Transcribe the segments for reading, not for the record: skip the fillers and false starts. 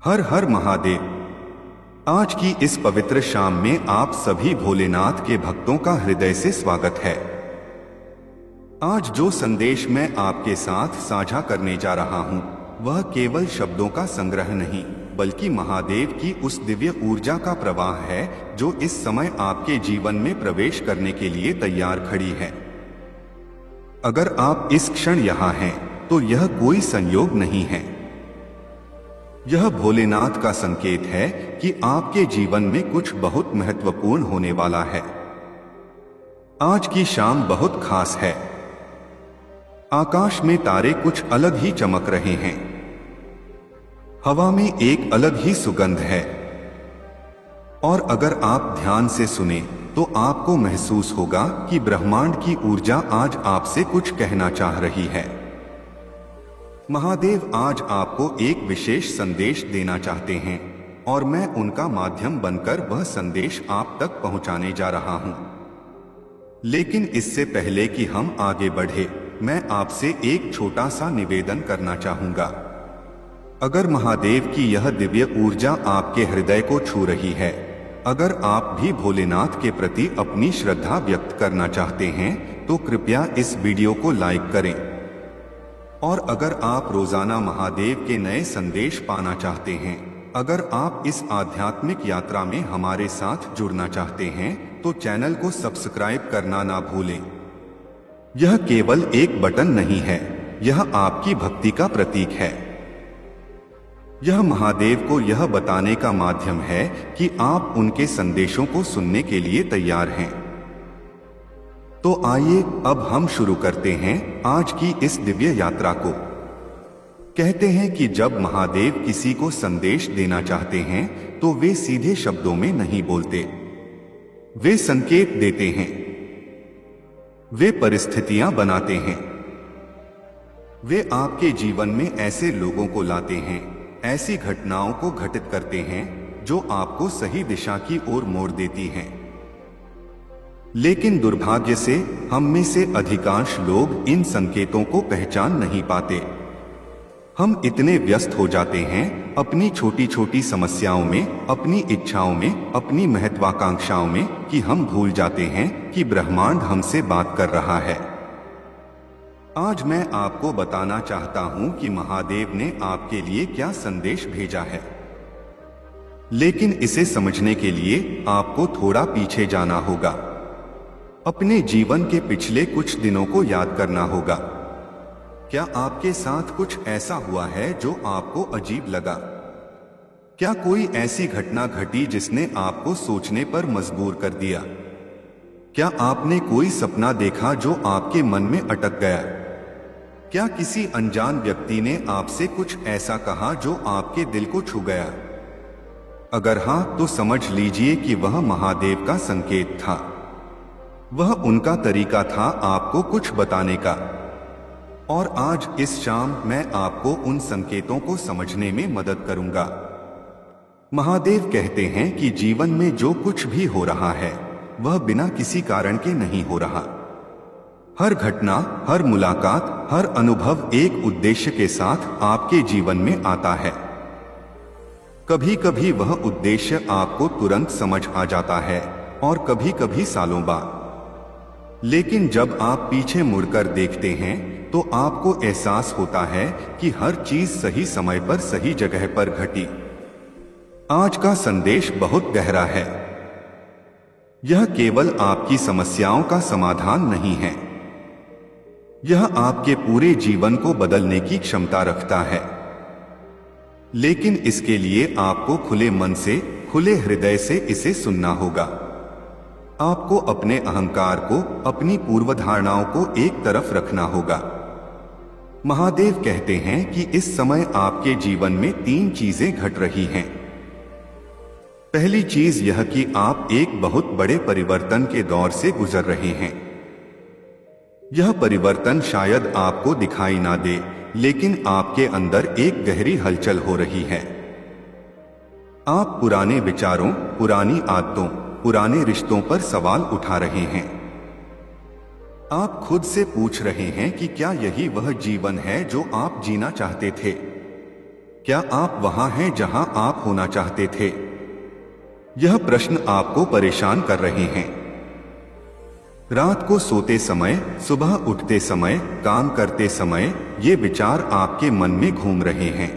हर हर महादेव। आज की इस पवित्र शाम में आप सभी भोलेनाथ के भक्तों का हृदय से स्वागत है। आज जो संदेश मैं आपके साथ साझा करने जा रहा हूं, वह केवल शब्दों का संग्रह नहीं, बल्कि महादेव की उस दिव्य ऊर्जा का प्रवाह है जो इस समय आपके जीवन में प्रवेश करने के लिए तैयार खड़ी है। अगर आप इस क्षण यहाँ हैं, तो यह कोई संयोग नहीं है। यह भोलेनाथ का संकेत है कि आपके जीवन में कुछ बहुत महत्वपूर्ण होने वाला है। आज की शाम बहुत खास है। आकाश में तारे कुछ अलग ही चमक रहे हैं। हवा में एक अलग ही सुगंध है। और अगर आप ध्यान से सुने तो आपको महसूस होगा कि ब्रह्मांड की ऊर्जा आज आपसे कुछ कहना चाह रही है। महादेव आज आपको एक विशेष संदेश देना चाहते हैं और मैं उनका माध्यम बनकर वह संदेश आप तक पहुंचाने जा रहा हूं। लेकिन इससे पहले कि हम आगे बढ़े, मैं आपसे एक छोटा सा निवेदन करना चाहूंगा। अगर महादेव की यह दिव्य ऊर्जा आपके हृदय को छू रही है, अगर आप भी भोलेनाथ के प्रति अपनी श्रद्धा व्यक्त करना चाहते हैं, तो कृपया इस वीडियो को लाइक करें। और अगर आप रोजाना महादेव के नए संदेश पाना चाहते हैं, अगर आप इस आध्यात्मिक यात्रा में हमारे साथ जुड़ना चाहते हैं, तो चैनल को सब्सक्राइब करना ना भूलें। यह केवल एक बटन नहीं है, यह आपकी भक्ति का प्रतीक है। यह महादेव को यह बताने का माध्यम है कि आप उनके संदेशों को सुनने के लिए तैयार हैं। तो आइए अब हम शुरू करते हैं आज की इस दिव्य यात्रा को। कहते हैं कि जब महादेव किसी को संदेश देना चाहते हैं, तो वे सीधे शब्दों में नहीं बोलते, वे संकेत देते हैं, वे परिस्थितियां बनाते हैं, वे आपके जीवन में ऐसे लोगों को लाते हैं, ऐसी घटनाओं को घटित करते हैं जो आपको सही दिशा की ओर मोड़ देती हैं। लेकिन दुर्भाग्य से हम में से अधिकांश लोग इन संकेतों को पहचान नहीं पाते। हम इतने व्यस्त हो जाते हैं अपनी छोटी छोटी समस्याओं में, अपनी इच्छाओं में, अपनी महत्वाकांक्षाओं में, कि हम भूल जाते हैं कि ब्रह्मांड हमसे बात कर रहा है। आज मैं आपको बताना चाहता हूं कि महादेव ने आपके लिए क्या संदेश भेजा है। लेकिन इसे समझने के लिए आपको थोड़ा पीछे जाना होगा। अपने जीवन के पिछले कुछ दिनों को याद करना होगा। क्या आपके साथ कुछ ऐसा हुआ है जो आपको अजीब लगा? क्या कोई ऐसी घटना घटी जिसने आपको सोचने पर मजबूर कर दिया? क्या आपने कोई सपना देखा जो आपके मन में अटक गया? क्या किसी अनजान व्यक्ति ने आपसे कुछ ऐसा कहा जो आपके दिल को छू गया? अगर हां, तो समझ लीजिए कि वह महादेव का संकेत था। वह उनका तरीका था आपको कुछ बताने का। और आज इस शाम मैं आपको उन संकेतों को समझने में मदद करूंगा। महादेव कहते हैं कि जीवन में जो कुछ भी हो रहा है, वह बिना किसी कारण के नहीं हो रहा। हर घटना, हर मुलाकात, हर अनुभव एक उद्देश्य के साथ आपके जीवन में आता है। कभी कभी वह उद्देश्य आपको तुरंत समझ आ जाता है और कभी कभी सालों बाद। लेकिन जब आप पीछे मुड़कर देखते हैं, तो आपको एहसास होता है कि हर चीज सही समय पर सही जगह पर घटी। आज का संदेश बहुत गहरा है। यह केवल आपकी समस्याओं का समाधान नहीं है, यह आपके पूरे जीवन को बदलने की क्षमता रखता है। लेकिन इसके लिए आपको खुले मन से, खुले हृदय से इसे सुनना होगा। आपको अपने अहंकार को, अपनी पूर्वधारणाओं को एक तरफ रखना होगा। महादेव कहते हैं कि इस समय आपके जीवन में 3 चीजें घट रही हैं। पहली चीज यह कि आप एक बहुत बड़े परिवर्तन के दौर से गुजर रहे हैं। यह परिवर्तन शायद आपको दिखाई ना दे, लेकिन आपके अंदर एक गहरी हलचल हो रही है। आप पुराने विचारों, पुरानी आदतों, पुराने रिश्तों पर सवाल उठा रहे हैं। आप खुद से पूछ रहे हैं कि क्या यही वह जीवन है जो आप जीना चाहते थे? क्या आप वहां हैं जहां आप होना चाहते थे? यह प्रश्न आपको परेशान कर रहे हैं। रात को सोते समय, सुबह उठते समय, काम करते समय ये विचार आपके मन में घूम रहे हैं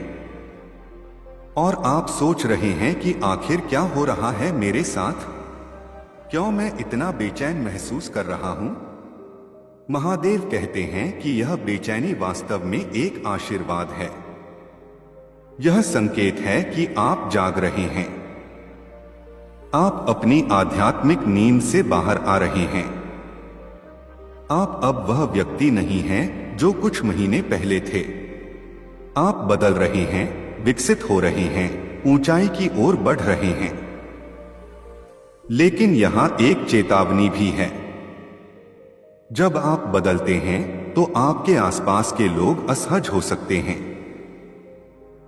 और आप सोच रहे हैं कि आखिर क्या हो रहा है मेरे साथ? क्यों मैं इतना बेचैन महसूस कर रहा हूं? महादेव कहते हैं कि यह बेचैनी वास्तव में एक आशीर्वाद है। यह संकेत है कि आप जाग रहे हैं। आप अपनी आध्यात्मिक नींद से बाहर आ रहे हैं। आप अब वह व्यक्ति नहीं हैं जो कुछ महीने पहले थे। आप बदल रहे हैं, विकसित हो रहे हैं, ऊंचाई की ओर बढ़ रहे हैं। लेकिन यहां एक चेतावनी भी है। जब आप बदलते हैं तो आपके आसपास के लोग असहज हो सकते हैं।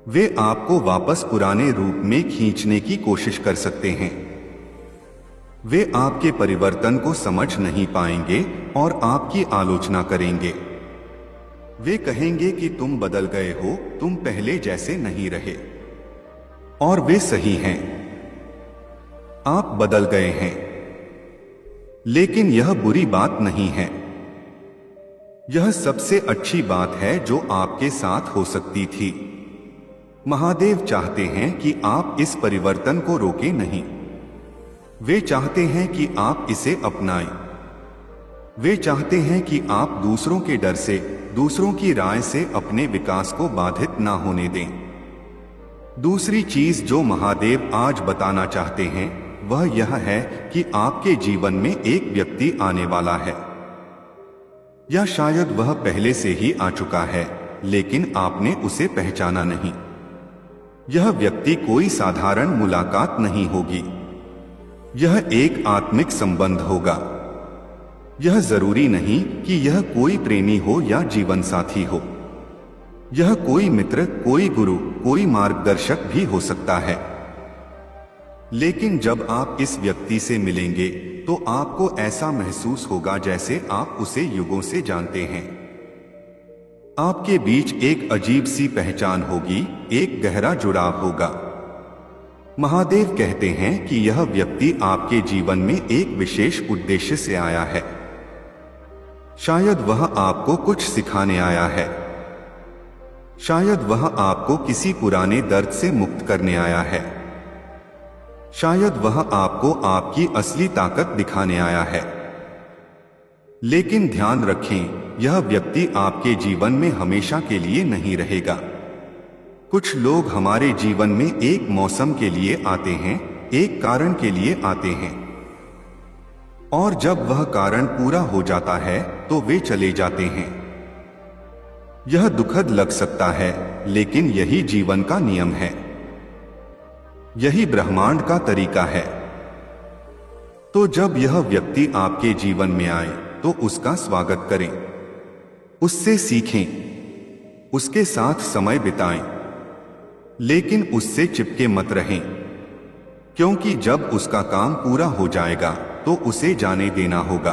वे आपको वापस पुराने रूप में खींचने की कोशिश कर सकते हैं। वे आपके परिवर्तन को समझ नहीं पाएंगे और आपकी आलोचना करेंगे। वे कहेंगे कि तुम बदल गए हो, तुम पहले जैसे नहीं रहे। और वे सही हैं। आप बदल गए हैं। लेकिन यह बुरी बात नहीं है। यह सबसे अच्छी बात है जो आपके साथ हो सकती थी। महादेव चाहते हैं कि आप इस परिवर्तन को रोकें नहीं। वे चाहते हैं कि आप इसे अपनाएं। वे चाहते हैं कि आप दूसरों के डर से, दूसरों की राय से अपने विकास को बाधित ना होने दें। दूसरी चीज जो महादेव आज बताना चाहते हैं वह यह है कि आपके जीवन में एक व्यक्ति आने वाला है, या शायद वह पहले से ही आ चुका है लेकिन आपने उसे पहचाना नहीं। यह व्यक्ति कोई साधारण मुलाकात नहीं होगी। यह एक आत्मिक संबंध होगा। यह जरूरी नहीं कि यह कोई प्रेमी हो या जीवन साथी हो। यह कोई मित्र, कोई गुरु, कोई मार्गदर्शक भी हो सकता है। लेकिन जब आप इस व्यक्ति से मिलेंगे तो आपको ऐसा महसूस होगा जैसे आप उसे युगों से जानते हैं। आपके बीच एक अजीब सी पहचान होगी, एक गहरा जुड़ाव होगा। महादेव कहते हैं कि यह व्यक्ति आपके जीवन में एक विशेष उद्देश्य से आया है। शायद वह आपको कुछ सिखाने आया है। शायद वह आपको किसी पुराने दर्द से मुक्त करने आया है। शायद वह आपको आपकी असली ताकत दिखाने आया है। लेकिन ध्यान रखें, यह व्यक्ति आपके जीवन में हमेशा के लिए नहीं रहेगा। कुछ लोग हमारे जीवन में एक मौसम के लिए आते हैं, एक कारण के लिए आते हैं, और जब वह कारण पूरा हो जाता है तो वे चले जाते हैं। यह दुखद लग सकता है, लेकिन यही जीवन का नियम है। यही ब्रह्मांड का तरीका है। तो जब यह व्यक्ति आपके जीवन में आए तो उसका स्वागत करें, उससे सीखें, उसके साथ समय बिताएं, लेकिन उससे चिपके मत रहें, क्योंकि जब उसका काम पूरा हो जाएगा तो उसे जाने देना होगा।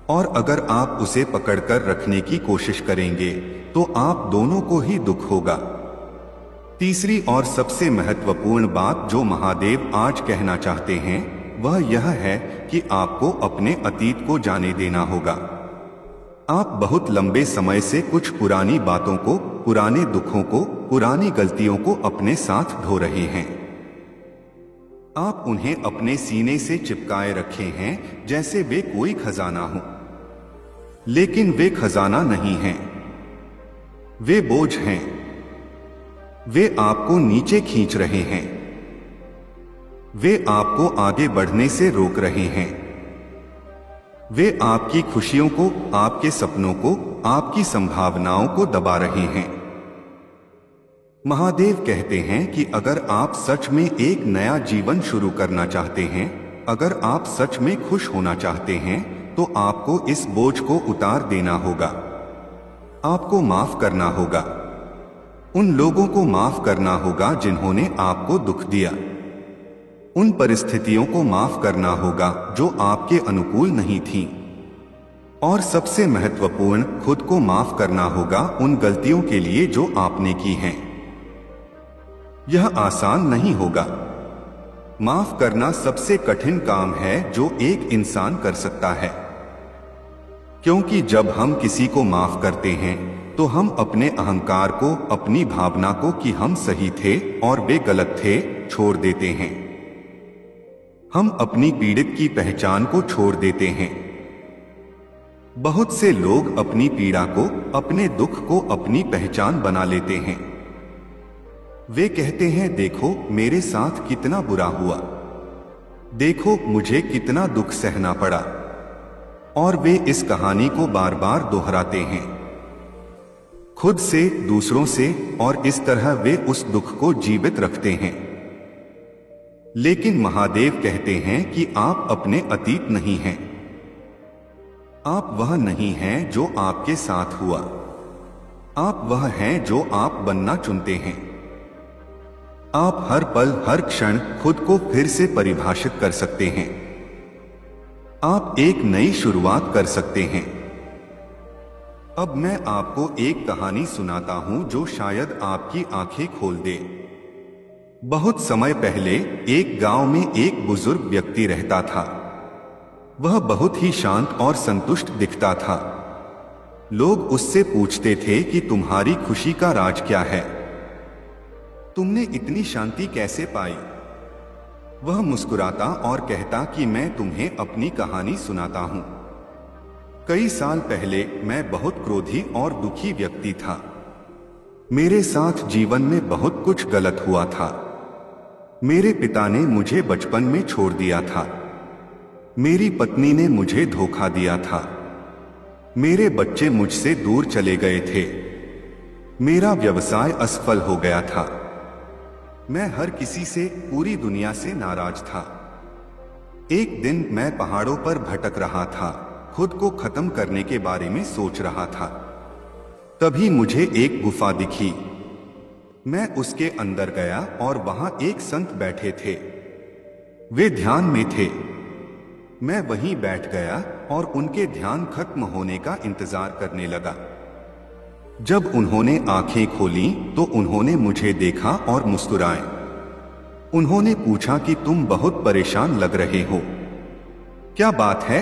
और अगर आप उसे पकड़कर रखने की कोशिश करेंगे तो आप दोनों को ही दुख होगा। तीसरी और सबसे महत्वपूर्ण बात जो महादेव आज कहना चाहते हैं वह यह है कि आपको अपने अतीत को जाने देना होगा। आप बहुत लंबे समय से कुछ पुरानी बातों को, पुराने दुखों को, पुरानी गलतियों को अपने साथ ढो रहे हैं। आप उन्हें अपने सीने से चिपकाए रखे हैं जैसे वे कोई खजाना हो। लेकिन वे खजाना नहीं हैं, वे बोझ हैं। वे आपको नीचे खींच रहे हैं। वे आपको आगे बढ़ने से रोक रहे हैं। वे आपकी खुशियों को, आपके सपनों को, आपकी संभावनाओं को दबा रहे हैं। महादेव कहते हैं कि अगर आप सच में एक नया जीवन शुरू करना चाहते हैं, अगर आप सच में खुश होना चाहते हैं, तो आपको इस बोझ को उतार देना होगा। आपको माफ करना होगा। उन लोगों को माफ करना होगा जिन्होंने आपको दुख दिया। उन परिस्थितियों को माफ करना होगा जो आपके अनुकूल नहीं थीं। और सबसे महत्वपूर्ण, खुद को माफ करना होगा उन गलतियों के लिए जो आपने की हैं। यह आसान नहीं होगा। माफ करना सबसे कठिन काम है जो एक इंसान कर सकता है, क्योंकि जब हम किसी को माफ करते हैं तो हम अपने अहंकार को, अपनी भावना को कि हम सही थे और वे गलत थे, छोड़ देते हैं। हम अपनी पीड़ित की पहचान को छोड़ देते हैं। बहुत से लोग अपनी पीड़ा को, अपने दुख को अपनी पहचान बना लेते हैं। वे कहते हैं, देखो मेरे साथ कितना बुरा हुआ, देखो मुझे कितना दुख सहना पड़ा, और वे इस कहानी को बार बार दोहराते हैं, खुद से, दूसरों से, और इस तरह वे उस दुख को जीवित रखते हैं। लेकिन महादेव कहते हैं कि आप अपने अतीत नहीं हैं। आप वह नहीं हैं जो आपके साथ हुआ, आप वह हैं जो आप बनना चुनते हैं। आप हर पल, हर क्षण खुद को फिर से परिभाषित कर सकते हैं। आप एक नई शुरुआत कर सकते हैं। अब मैं आपको एक कहानी सुनाता हूं जो शायद आपकी आंखें खोल दे। बहुत समय पहले एक गांव में एक बुजुर्ग व्यक्ति रहता था। वह बहुत ही शांत और संतुष्ट दिखता था। लोग उससे पूछते थे कि तुम्हारी खुशी का राज क्या है? तुमने इतनी शांति कैसे पाई? वह मुस्कुराता और कहता कि मैं तुम्हें अपनी कहानी सुनाता हूं। कई साल पहले मैं बहुत क्रोधी और दुखी व्यक्ति था। मेरे साथ जीवन में बहुत कुछ गलत हुआ था। मेरे पिता ने मुझे बचपन में छोड़ दिया था। मेरी पत्नी ने मुझे धोखा दिया था। मेरे बच्चे मुझसे दूर चले गए थे। मेरा व्यवसाय असफल हो गया था। मैं हर किसी से, पूरी दुनिया से नाराज था। एक दिन मैं पहाड़ों पर भटक रहा था, खुद को खत्म करने के बारे में सोच रहा था। तभी मुझे एक गुफा दिखी। मैं उसके अंदर गया और वहां एक संत बैठे थे। वे ध्यान में थे। मैं वहीं बैठ गया और उनके ध्यान खत्म होने का इंतजार करने लगा। जब उन्होंने आंखें खोली तो उन्होंने मुझे देखा और मुस्कुराए। उन्होंने पूछा कि तुम बहुत परेशान लग रहे हो, क्या बात है?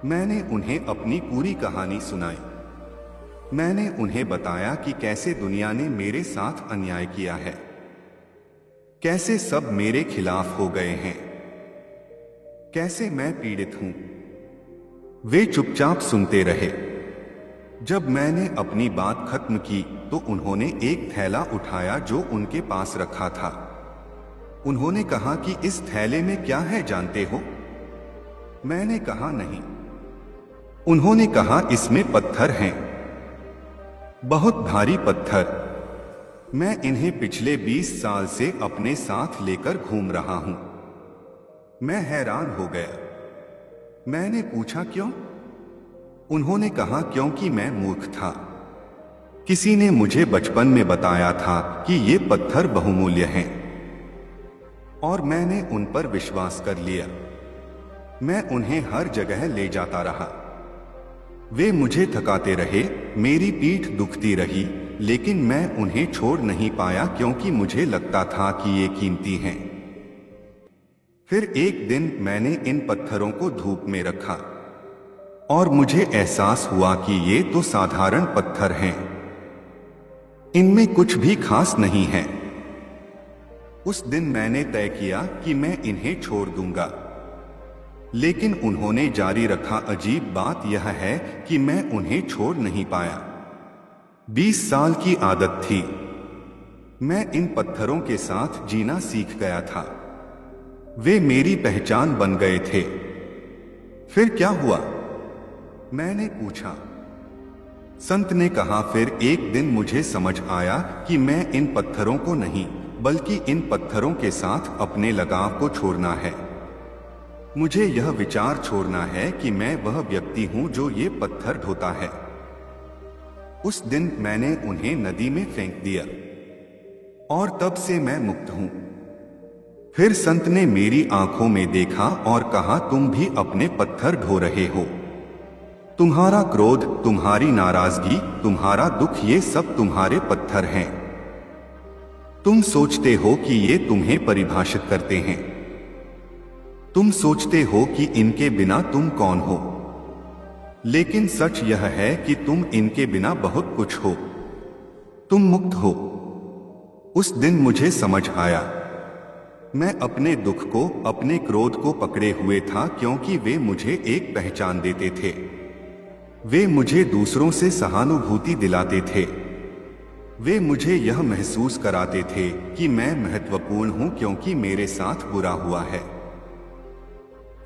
मैंने उन्हें अपनी पूरी कहानी सुनाई। मैंने उन्हें बताया कि कैसे दुनिया ने मेरे साथ अन्याय किया है, कैसे सब मेरे खिलाफ हो गए हैं, कैसे मैं पीड़ित हूं। वे चुपचाप सुनते रहे। जब मैंने अपनी बात खत्म की तो उन्होंने एक थैला उठाया जो उनके पास रखा था। उन्होंने कहा कि इस थैले में क्या है जानते हो? मैंने कहा नहीं। उन्होंने कहा इसमें पत्थर हैं, बहुत भारी पत्थर। मैं इन्हें पिछले 20 साल से अपने साथ लेकर घूम रहा हूं। मैं हैरान हो गया। मैंने पूछा क्यों? उन्होंने कहा क्योंकि मैं मूर्ख था। किसी ने मुझे बचपन में बताया था कि ये पत्थर बहुमूल्य हैं और मैंने उन पर विश्वास कर लिया। मैं उन्हें हर जगह ले जाता रहा। वे मुझे थकाते रहे, मेरी पीठ दुखती रही, लेकिन मैं उन्हें छोड़ नहीं पाया क्योंकि मुझे लगता था कि ये कीमती हैं। फिर एक दिन मैंने इन पत्थरों को धूप में रखा और मुझे एहसास हुआ कि ये तो साधारण पत्थर हैं, इनमें कुछ भी खास नहीं है। उस दिन मैंने तय किया कि मैं इन्हें छोड़ दूंगा, लेकिन उन्होंने जारी रखा। अजीब बात यह है कि मैं उन्हें छोड़ नहीं पाया। 20 साल की आदत थी। मैं इन पत्थरों के साथ जीना सीख गया था। वे मेरी पहचान बन गए थे। फिर क्या हुआ? मैंने पूछा। संत ने कहा, फिर एक दिन मुझे समझ आया कि मैं इन पत्थरों को नहीं, बल्कि इन पत्थरों के साथ अपने लगाव को छोड़ना है। मुझे यह विचार छोड़ना है कि मैं वह व्यक्ति हूं जो ये पत्थर ढोता है। उस दिन मैंने उन्हें नदी में फेंक दिया और तब से मैं मुक्त हूं। फिर संत ने मेरी आंखों में देखा और कहा, तुम भी अपने पत्थर ढो रहे हो। तुम्हारा क्रोध, तुम्हारी नाराजगी, तुम्हारा दुख, ये सब तुम्हारे पत्थर हैं। तुम सोचते हो कि ये तुम्हें परिभाषित करते हैं। तुम सोचते हो कि इनके बिना तुम कौन हो, लेकिन सच यह है कि तुम इनके बिना बहुत कुछ हो। तुम मुक्त हो। उस दिन मुझे समझ आया। मैं अपने दुख को, अपने क्रोध को पकड़े हुए था, क्योंकि वे मुझे एक पहचान देते थे। वे मुझे दूसरों से सहानुभूति दिलाते थे। वे मुझे यह महसूस कराते थे कि मैं महत्वपूर्ण हूं क्योंकि मेरे साथ बुरा हुआ है।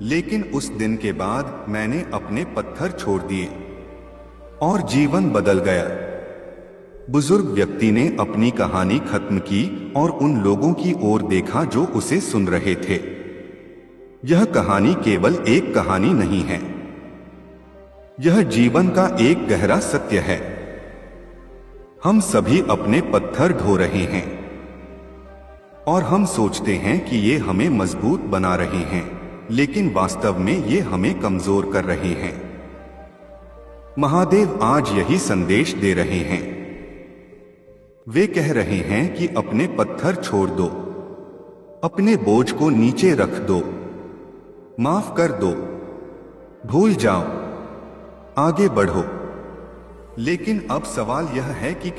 लेकिन उस दिन के बाद मैंने अपने पत्थर छोड़ दिए और जीवन बदल गया। बुजुर्ग व्यक्ति ने अपनी कहानी खत्म की और उन लोगों की ओर देखा जो उसे सुन रहे थे। यह कहानी केवल एक कहानी नहीं है, यह जीवन का एक गहरा सत्य है। हम सभी अपने पत्थर ढो रहे हैं और हम सोचते हैं कि ये हमें मजबूत बना रहे हैं, लेकिन वास्तव में ये हमें कमजोर कर रहे हैं। महादेव आज यही संदेश दे रहे हैं। वे कह रहे हैं कि अपने पत्थर छोड़ दो, अपने बोझ को नीचे रख दो, माफ कर दो, भूल जाओ, आगे बढ़ो। लेकिन अब सवाल यह है कि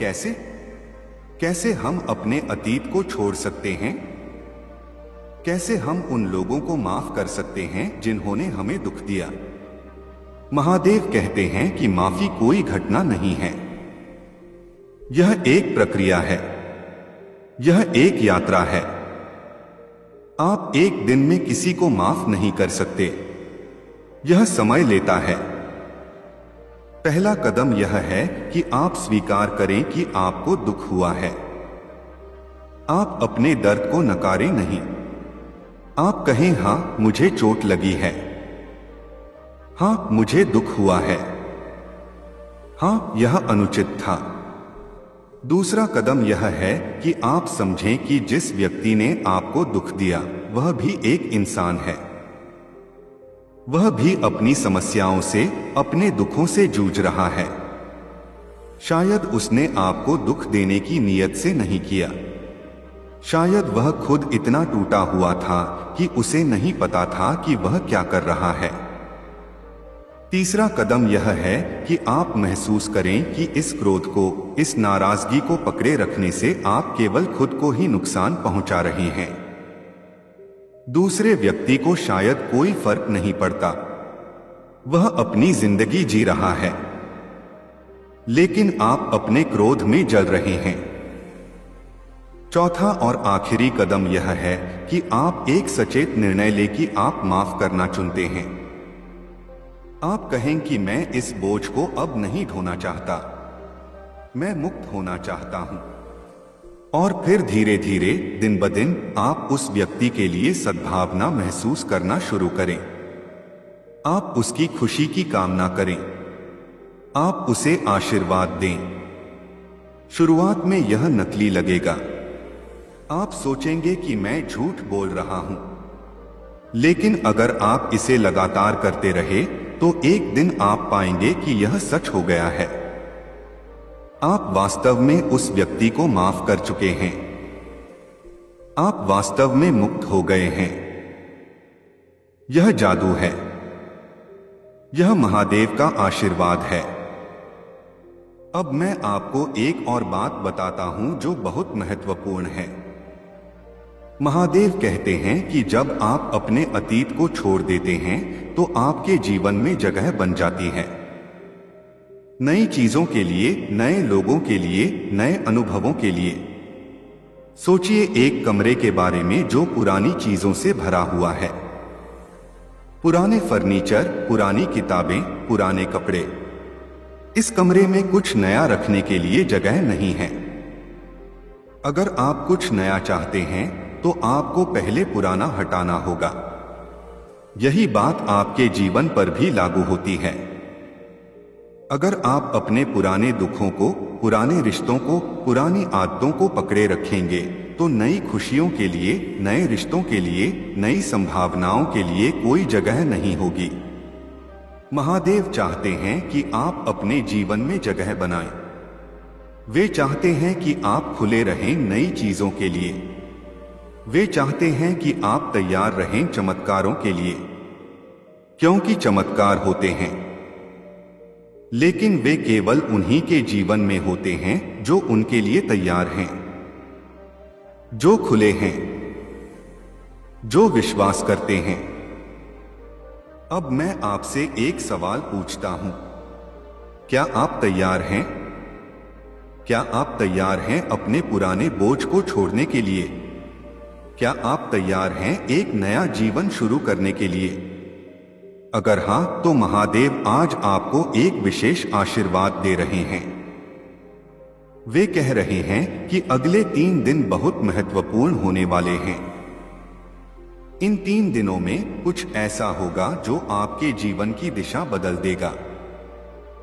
कैसे हम अपने अतीत को छोड़ सकते हैं? कैसे हम उन लोगों को माफ कर सकते हैं जिन्होंने हमें दुख दिया? महादेव कहते हैं कि माफी कोई घटना नहीं है, यह एक प्रक्रिया है, यह एक यात्रा है। आप एक दिन में किसी को माफ नहीं कर सकते, यह समय लेता है। पहला कदम यह है कि आप स्वीकार करें कि आपको दुख हुआ है। आप अपने दर्द को नकारें नहीं। आप कहें, हां मुझे चोट लगी है, हां मुझे दुख हुआ है, हां यह अनुचित था। दूसरा कदम यह है कि आप समझें कि जिस व्यक्ति ने आपको दुख दिया वह भी एक इंसान है। वह भी अपनी समस्याओं से, अपने दुखों से जूझ रहा है। शायद उसने आपको दुख देने की नीयत से नहीं किया। शायद वह खुद इतना टूटा हुआ था कि उसे नहीं पता था कि वह क्या कर रहा है। तीसरा कदम यह है कि आप महसूस करें कि इस क्रोध को, इस नाराजगी को पकड़े रखने से आप केवल खुद को ही नुकसान पहुंचा रहे हैं। दूसरे व्यक्ति को शायद कोई फर्क नहीं पड़ता, वह अपनी जिंदगी जी रहा है, लेकिन आप अपने क्रोध में जल रहे हैं। चौथा और आखिरी कदम यह है कि आप एक सचेत निर्णय लें कि आप माफ करना चुनते हैं। आप कहें कि मैं इस बोझ को अब नहीं ढोना चाहता, मैं मुक्त होना चाहता हूं। और फिर धीरे धीरे, दिन ब दिन, आप उस व्यक्ति के लिए सद्भावना महसूस करना शुरू करें। आप उसकी खुशी की कामना करें, आप उसे आशीर्वाद दें। शुरुआत में यह नकली लगेगा। आप सोचेंगे कि मैं झूठ बोल रहा हूं, लेकिन अगर आप इसे लगातार करते रहे तो एक दिन आप पाएंगे कि यह सच हो गया है। आप वास्तव में उस व्यक्ति को माफ कर चुके हैं। आप वास्तव में मुक्त हो गए हैं। यह जादू है, यह महादेव का आशीर्वाद है। अब मैं आपको एक और बात बताता हूं जो बहुत महत्वपूर्ण है। महादेव कहते हैं कि जब आप अपने अतीत को छोड़ देते हैं तो आपके जीवन में जगह बन जाती है, नई चीजों के लिए, नए लोगों के लिए, नए अनुभवों के लिए। सोचिए एक कमरे के बारे में जो पुरानी चीजों से भरा हुआ है। पुराने फर्नीचर, पुरानी किताबें, पुराने कपड़े। इस कमरे में कुछ नया रखने के लिए जगह नहीं है। अगर आप कुछ नया चाहते हैं तो आपको पहले पुराना हटाना होगा। यही बात आपके जीवन पर भी लागू होती है। अगर आप अपने पुराने दुखों को, पुराने रिश्तों को, पुरानी आदतों को पकड़े रखेंगे तो नई खुशियों के लिए, नए रिश्तों के लिए, नई संभावनाओं के लिए कोई जगह नहीं होगी। महादेव चाहते हैं कि आप अपने जीवन में जगह बनाएं। वे चाहते हैं कि आप खुले रहें नई चीजों के लिए। वे चाहते हैं कि आप तैयार रहें चमत्कारों के लिए, क्योंकि चमत्कार होते हैं, लेकिन वे केवल उन्हीं के जीवन में होते हैं जो उनके लिए तैयार हैं, जो खुले हैं, जो विश्वास करते हैं। अब मैं आपसे एक सवाल पूछता हूं, क्या आप तैयार हैं? क्या आप तैयार हैं अपने पुराने बोझ को छोड़ने के लिए? क्या आप तैयार हैं एक नया जीवन शुरू करने के लिए? अगर हां, तो महादेव आज आपको एक विशेष आशीर्वाद दे रहे हैं। वे कह रहे हैं कि अगले 3 दिन बहुत महत्वपूर्ण होने वाले हैं। इन 3 दिनों में कुछ ऐसा होगा जो आपके जीवन की दिशा बदल देगा।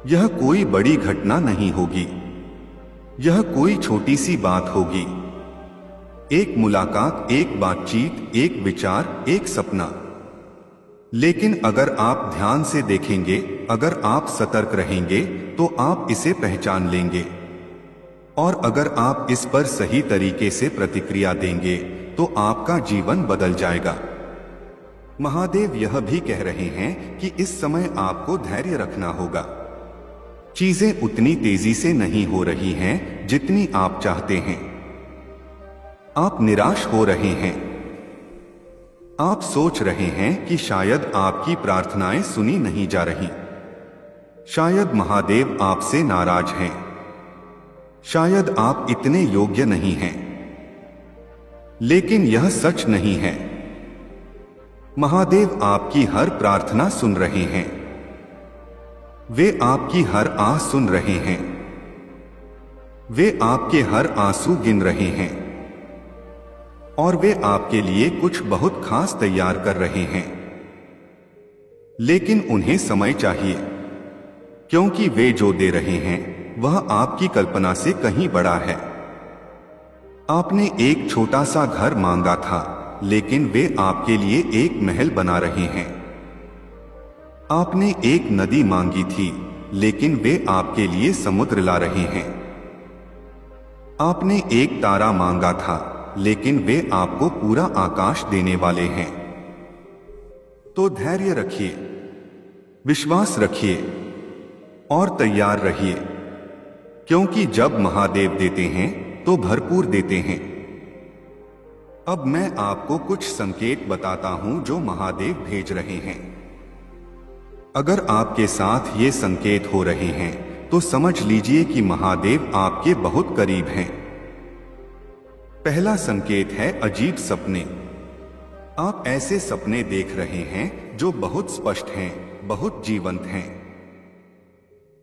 यह कोई बड़ी घटना नहीं होगी, यह कोई छोटी सी बात होगी। एक मुलाकात, एक बातचीत, एक विचार, एक सपना। लेकिन अगर आप ध्यान से देखेंगे, अगर आप सतर्क रहेंगे, तो आप इसे पहचान लेंगे। और अगर आप इस पर सही तरीके से प्रतिक्रिया देंगे, तो आपका जीवन बदल जाएगा। महादेव यह भी कह रहे हैं कि इस समय आपको धैर्य रखना होगा। चीजें उतनी तेजी से नहीं हो रही हैं जितनी आप चाहते हैं। आप निराश हो रहे हैं। आप सोच रहे हैं कि शायद आपकी प्रार्थनाएं सुनी नहीं जा रही। शायद महादेव आपसे नाराज हैं। शायद आप इतने योग्य नहीं हैं। लेकिन यह सच नहीं है। महादेव आपकी हर प्रार्थना सुन रहे हैं। वे आपकी हर आह सुन रहे हैं। वे आपके हर आंसू गिन रहे हैं। और वे आपके लिए कुछ बहुत खास तैयार कर रहे हैं। लेकिन उन्हें समय चाहिए, क्योंकि वे जो दे रहे हैं वह आपकी कल्पना से कहीं बड़ा है। आपने एक छोटा सा घर मांगा था, लेकिन वे आपके लिए एक महल बना रहे हैं। आपने एक नदी मांगी थी, लेकिन वे आपके लिए समुद्र ला रहे हैं। आपने एक तारा मांगा था, लेकिन वे आपको पूरा आकाश देने वाले हैं। तो धैर्य रखिए, विश्वास रखिए और तैयार रहिए, क्योंकि जब महादेव देते हैं तो भरपूर देते हैं। अब मैं आपको कुछ संकेत बताता हूं जो महादेव भेज रहे हैं। अगर आपके साथ ये संकेत हो रहे हैं तो समझ लीजिए कि महादेव आपके बहुत करीब हैं। पहला संकेत है अजीब सपने। आप ऐसे सपने देख रहे हैं जो बहुत स्पष्ट हैं, बहुत जीवंत हैं।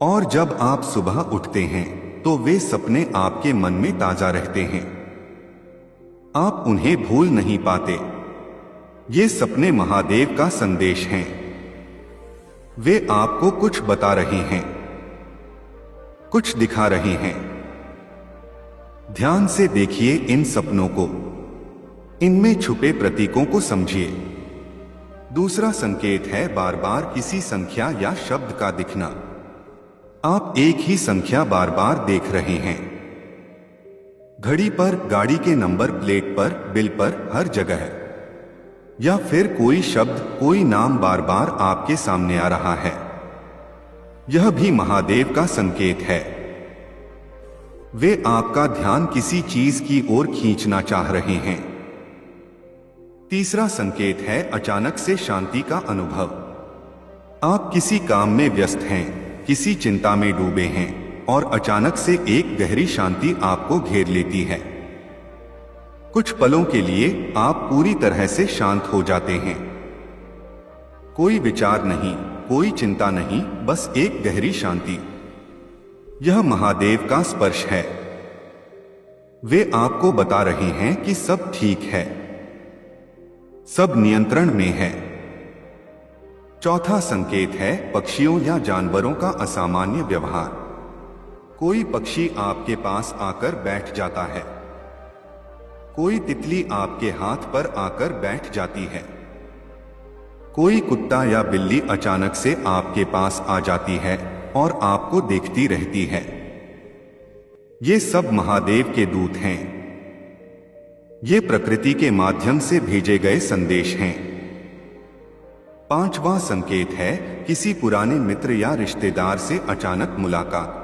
और जब आप सुबह उठते हैं तो वे सपने आपके मन में ताजा रहते हैं। आप उन्हें भूल नहीं पाते। ये सपने महादेव का संदेश हैं। वे आपको कुछ बता रहे हैं, कुछ दिखा रहे हैं। ध्यान से देखिए इन सपनों को, इनमें छुपे प्रतीकों को समझिए। दूसरा संकेत है बार बार किसी संख्या या शब्द का दिखना। आप एक ही संख्या बार बार देख रहे हैं। घड़ी पर, गाड़ी के नंबर प्लेट पर, बिल पर, हर जगह। या फिर कोई शब्द, कोई नाम बार बार आपके सामने आ रहा है। यह भी महादेव का संकेत है। वे आपका ध्यान किसी चीज की ओर खींचना चाह रहे हैं। तीसरा संकेत है अचानक से शांति का अनुभव। आप किसी काम में व्यस्त हैं, किसी चिंता में डूबे हैं और अचानक से एक गहरी शांति आपको घेर लेती है। कुछ पलों के लिए आप पूरी तरह से शांत हो जाते हैं। कोई विचार नहीं, कोई चिंता नहीं, बस एक गहरी शांति। यह महादेव का स्पर्श है। वे आपको बता रहे हैं कि सब ठीक है, सब नियंत्रण में है। चौथा संकेत है पक्षियों या जानवरों का असामान्य व्यवहार। कोई पक्षी आपके पास आकर बैठ जाता है। कोई तितली आपके हाथ पर आकर बैठ जाती है। कोई कुत्ता या बिल्ली अचानक से आपके पास आ जाती है और आपको देखती रहती है। ये सब महादेव के दूत हैं। ये प्रकृति के माध्यम से भेजे गए संदेश हैं। पांचवा संकेत है किसी पुराने मित्र या रिश्तेदार से अचानक मुलाकात।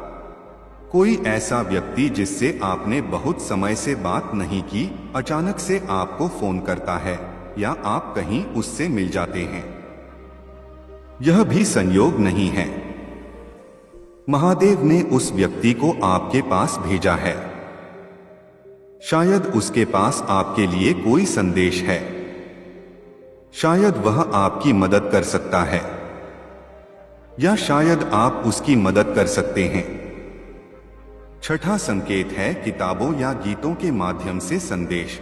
कोई ऐसा व्यक्ति जिससे आपने बहुत समय से बात नहीं की, अचानक से आपको फोन करता है या आप कहीं उससे मिल जाते हैं। यह भी संयोग नहीं है। महादेव ने उस व्यक्ति को आपके पास भेजा है। शायद उसके पास आपके लिए कोई संदेश है। शायद वह आपकी मदद कर सकता है या शायद आप उसकी मदद कर सकते हैं। छठा संकेत है किताबों या गीतों के माध्यम से संदेश।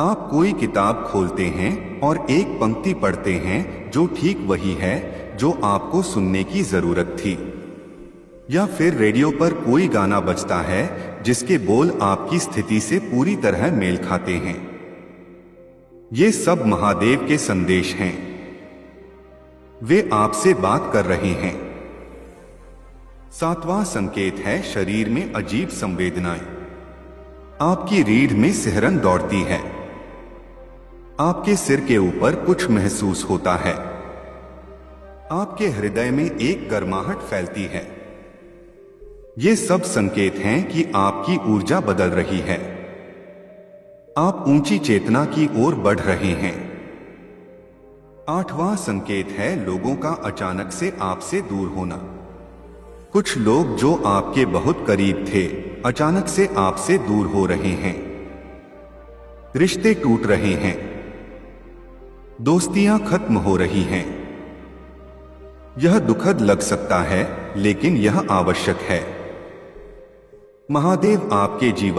आप कोई किताब खोलते हैं और एक पंक्ति पढ़ते हैं जो ठीक वही है जो आपको सुनने की जरूरत थी, या फिर रेडियो पर कोई गाना बजता है जिसके बोल आपकी स्थिति से पूरी तरह मेल खाते हैं। ये सब महादेव के संदेश हैं। वे आपसे बात कर रहे हैं। सातवां संकेत है शरीर में अजीब संवेदनाएं। आपकी रीढ़ में सिहरन दौड़ती है। आपके सिर के ऊपर कुछ महसूस होता है। आपके हृदय में एक गर्माहट फैलती है। ये सब संकेत हैं कि आपकी ऊर्जा बदल रही है। आप ऊंची चेतना की ओर बढ़ रहे हैं। आठवां संकेत है लोगों का अचानक से आपसे दूर होना। कुछ लोग जो आपके बहुत करीब थे, अचानक से आपसे दूर हो रहे हैं। रिश्ते टूट रहे हैं। दोस्तियां खत्म हो रही हैं। यह दुखद लग सकता है, लेकिन यह आवश्यक है। महादेव आपके जीवन